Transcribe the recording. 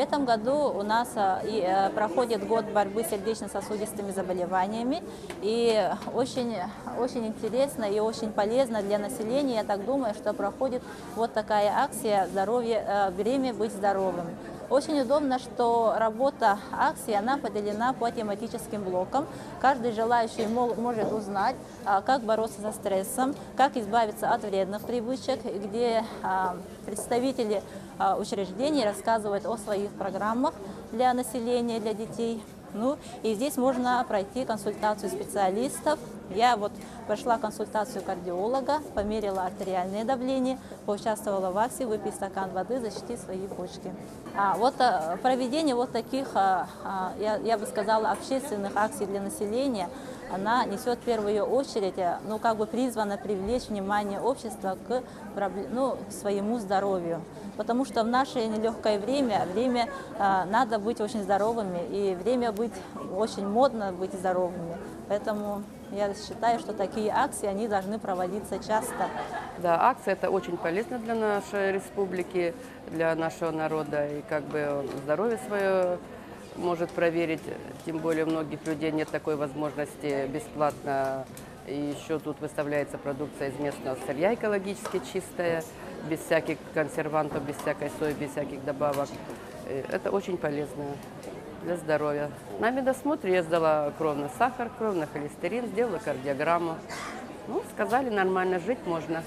этом году у нас проходит год борьбы с сердечно-сосудистыми заболеваниями. И очень интересно и очень полезно для населения. Я так думаю, что проходит вот такая акция «Время быть здоровым». Очень удобно, что работа акции, она поделена по тематическим блокам. Каждый желающий может узнать, как бороться со стрессом, как избавиться от вредных привычек, где представители учреждений рассказывают о своих программах для населения, для детей. Ну, и здесь можно пройти консультацию специалистов. Я вот прошла консультацию кардиолога, померила артериальное давление, поучаствовала в акции «Выпей стакан воды, защити свои почки». Проведение вот таких, я бы сказала, общественных акций для населения, она несет в первую очередь, призвана привлечь внимание общества к своему здоровью. Потому что в наше нелегкое время надо быть очень здоровыми, и время быть очень модно быть здоровыми. Поэтому я считаю, что такие акции, они должны проводиться часто. Да, акция это очень полезна для нашей республики, для нашего народа, и здоровье свое может проверить, тем более у многих людей нет такой возможности бесплатно. И еще тут выставляется продукция из местного сырья, экологически чистая, без всяких консервантов, без всякой сои, без всяких добавок. Это очень полезно для здоровья. На медосмотре я сдала кровный сахар, кровный холестерин, сделала кардиограмму. Сказали, нормально жить можно.